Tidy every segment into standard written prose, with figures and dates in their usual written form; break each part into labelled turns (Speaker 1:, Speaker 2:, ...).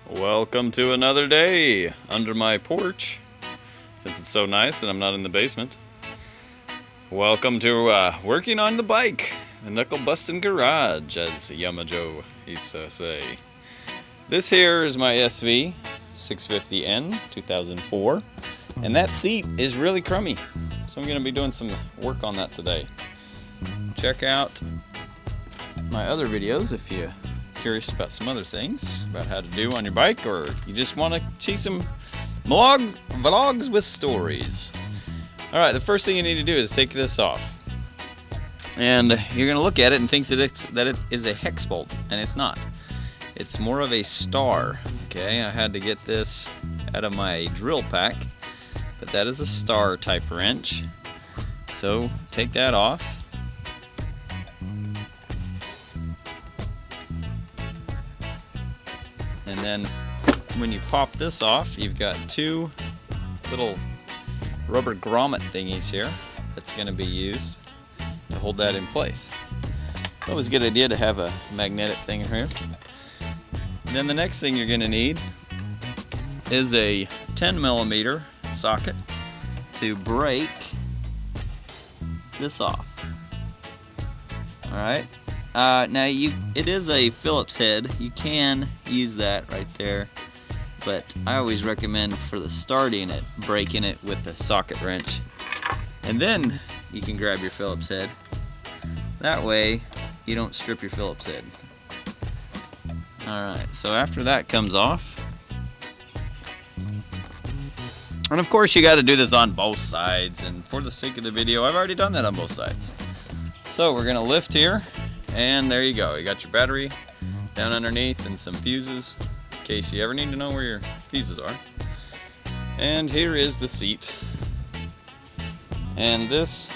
Speaker 1: Welcome to another day under my porch, since it's so nice and I'm not in the basement. Welcome to working on the bike, the knuckle-busting garage, as Yamajo used to say. This here is my SV650N 2004, and that seat is really crummy, so I'm going to be doing some work on that today. Check out my other videos if you're curious about some other things about how to do on your bike, or you just want to see some vlogs with stories. Alright, the first thing you need to do is take this off, and you're going to look at it and think that it is a hex bolt, and it's not. It's more of a star. Okay, I had to get this out of my drill pack, but that is a star type wrench. So take that off. And then when you pop this off, you've got two little rubber grommet thingies here that's going to be used to hold that in place. It's always a good idea to have a magnetic thing here. And then the next thing you're going to need is a 10mm socket to break this off. Alright. Now it is a Phillips head. You can use that right there, but I always recommend for the starting it, breaking it with a socket wrench, and then you can grab your Phillips head. That way you don't strip your Phillips head. Alright, so after that comes off, and of course you got to do this on both sides, and for the sake of the video I've already done that on both sides. So we're going to lift here. And there you go. You got your battery down underneath and some fuses in case you ever need to know where your fuses are. And here is the seat. And this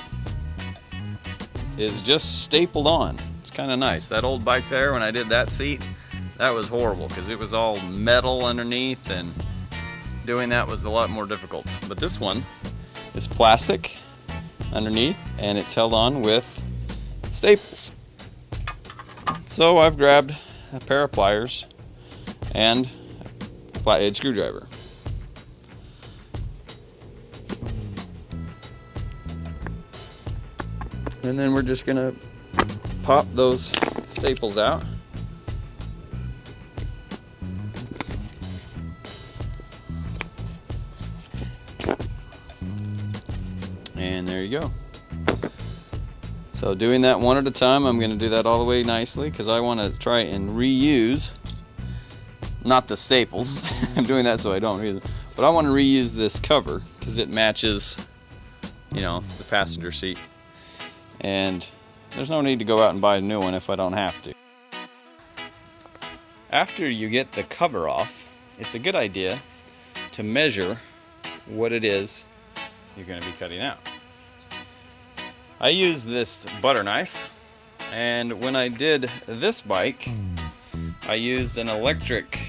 Speaker 1: is just stapled on. It's kind of nice. That old bike there, when I did that seat, that was horrible because it was all metal underneath, and doing that was a lot more difficult. But this one is plastic underneath, and it's held on with staples. So I've grabbed a pair of pliers and a flathead screwdriver. And then we're just going to pop those staples out. And there you go. So doing that one at a time, I'm going to do that all the way nicely because I want to try and reuse, not the staples, I'm doing that so I don't reuse them, but I want to reuse this cover because it matches, you know, the passenger seat. And there's no need to go out and buy a new one if I don't have to. After you get the cover off, it's a good idea to measure what it is you're going to be cutting out. I used this butter knife, and when I did this bike, I used an electric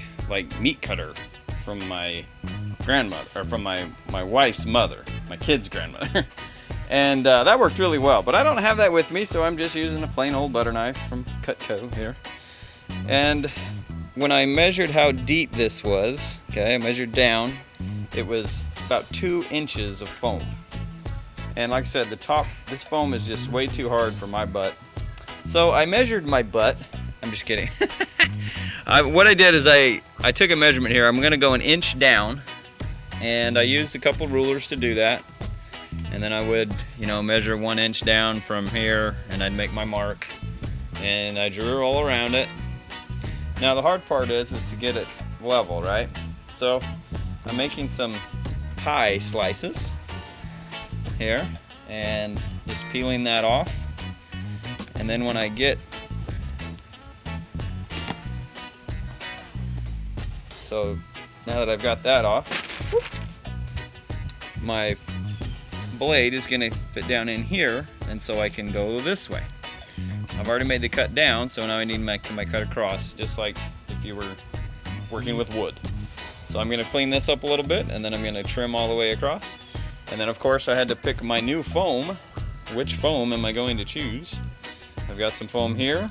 Speaker 1: meat cutter from my grandmother, or from my wife's mother, my kid's grandmother, and that worked really well. But I don't have that with me, so I'm just using a plain old butter knife from Cutco here. And when I measured how deep this was, okay, I measured down, it was about 2 inches of foam. And like I said, this foam is just way too hard for my butt. So I measured my butt. I'm just kidding. What I did is I took a measurement here. I'm going to go an inch down, and I used a couple rulers to do that. And then I would, measure 1 inch down from here, and I'd make my mark. And I drew all around it. Now the hard part is to get it level, right? So I'm making some pie slices here and just peeling that off, and then when I get so now that I've got that off, my blade is going to fit down in here, and so I can go this way. I've already made the cut down, so now I need my cut across, just like if you were working with wood. So I'm going to clean this up a little bit, and then I'm going to trim all the way across. And then of course I had to pick my new foam. Which foam am I going to choose? I've got some foam here,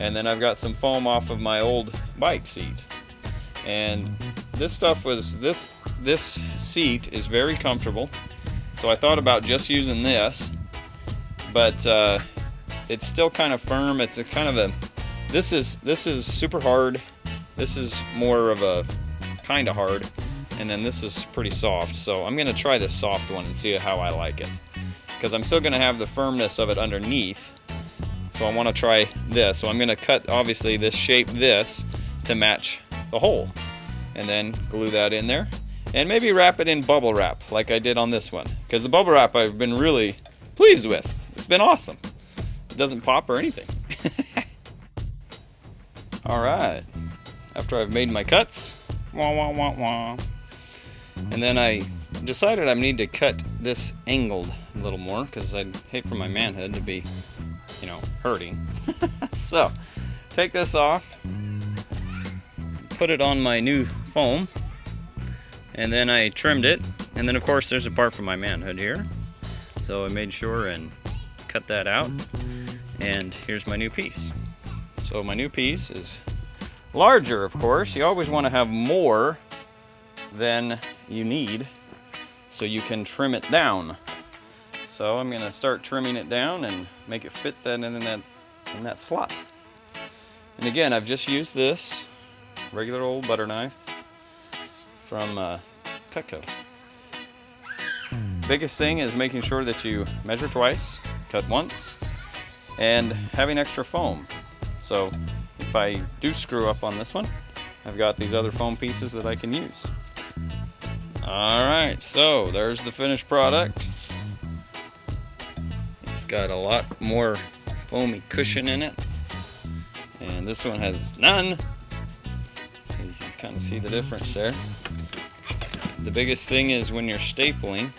Speaker 1: and then I've got some foam off of my old bike seat. And this stuff was, this seat is very comfortable, so I thought about just using this, but it's still kind of firm. It's a kind of a, this is super hard, this is more of a kind of hard, and then this is pretty soft. So I'm going to try this soft one and see how I like it, because I'm still going to have the firmness of it underneath. So I want to try this. So I'm going to cut, obviously, this shape, this, to match the hole, and then glue that in there, and maybe wrap it in bubble wrap like I did on this one, because the bubble wrap I've been really pleased with. It's been awesome. It doesn't pop or anything. Alright, after I've made my cuts, wah wah wah wah, and then I decided I need to cut this angled a little more, because I'd hate for my manhood to be, you know, hurting. So, take this off, put it on my new foam, and then I trimmed it, and then of course there's a part for my manhood here, so I made sure and cut that out, and here's my new piece. So my new piece is larger, of course. You always want to have more than you need so you can trim it down. So I'm going to start trimming it down and make it fit that in that slot. And again, I've just used this regular old butter knife from Cutco. Biggest thing is making sure that you measure twice, cut once, and having extra foam. So if I do screw up on this one, I've got these other foam pieces that I can use. Alright, so there's the finished product. It's got a lot more foamy cushion in it, and this one has none. So you can kind of see the difference there. The biggest thing is when you're stapling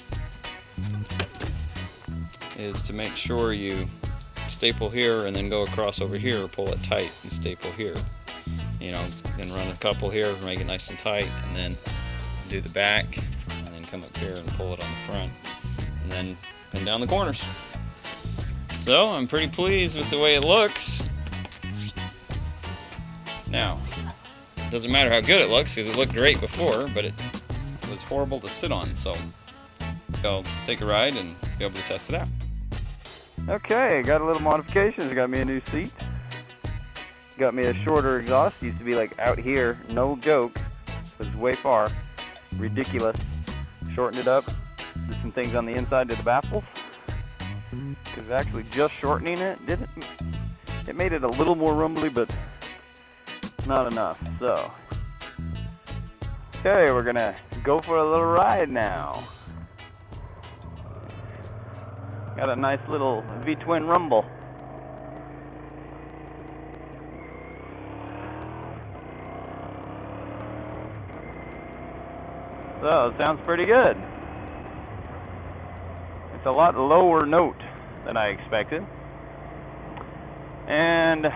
Speaker 1: is to make sure you staple here and then go across over here, pull it tight and staple here. You know, then run a couple here, make it nice and tight, and then do the back, and then come up here and pull it on the front, and then pin down the corners. So I'm pretty pleased with the way it looks. Now, it doesn't matter how good it looks, because it looked great before, but it was horrible to sit on, so I'll take a ride and be able to test it out.
Speaker 2: Okay, got a little modifications. Got me a new seat. Got me a shorter exhaust. Used to be like out here. No joke. It was way far. Ridiculous. Shortened it up. Did some things on the inside to the baffles. Because actually just shortening it didn't. It made it a little more rumbly, but not enough. So, okay, we're gonna go for a little ride now. Got a nice little V-twin rumble. So, it sounds pretty good. It's a lot lower note than I expected. And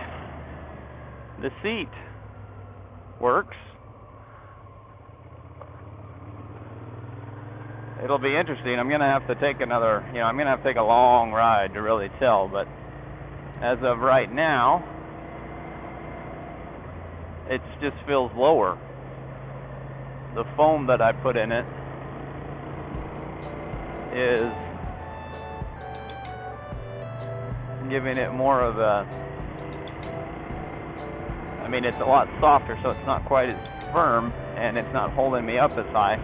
Speaker 2: the seat works. It'll be interesting. I'm going to have to take another, I'm going to have to take a long ride to really tell, but as of right now, it just feels lower. The foam that I put in it is giving it more of a, it's a lot softer, so it's not quite as firm, and it's not holding me up as high.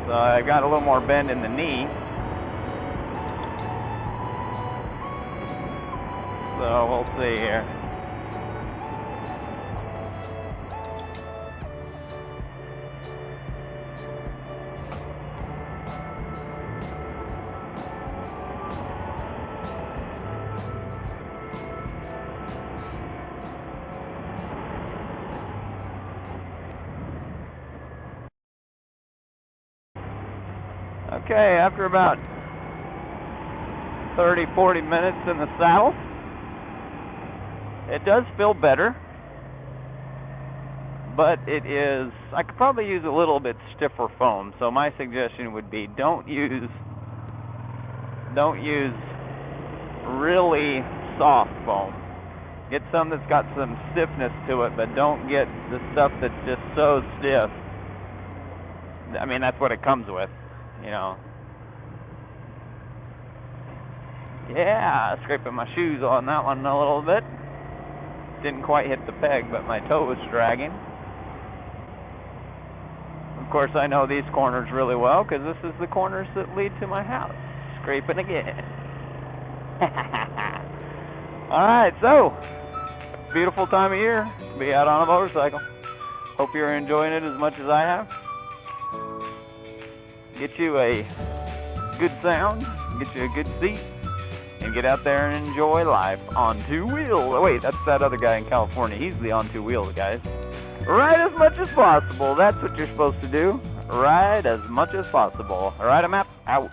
Speaker 2: So I got a little more bend in the knee. So we'll see here. Okay, after about 30-40 minutes in the saddle, it does feel better, but I could probably use a little bit stiffer foam. So my suggestion would be don't use really soft foam. Get some that's got some stiffness to it, but don't get the stuff that's just so stiff. I mean, that's what it comes with, you know. Yeah, scraping my shoes on that one a little bit. Didn't quite hit the peg, but my toe was dragging. Of course, I know these corners really well because this is the corners that lead to my house. Scraping again. Alright, so, beautiful time of year to be out on a motorcycle. Hope you're enjoying it as much as I have. Get you a good sound, get you a good seat, and get out there and enjoy life on two wheels. Oh wait, that's that other guy in California. He's the on two wheels, guys. Ride as much as possible. That's what you're supposed to do. Ride as much as possible. Alright, AMAP out.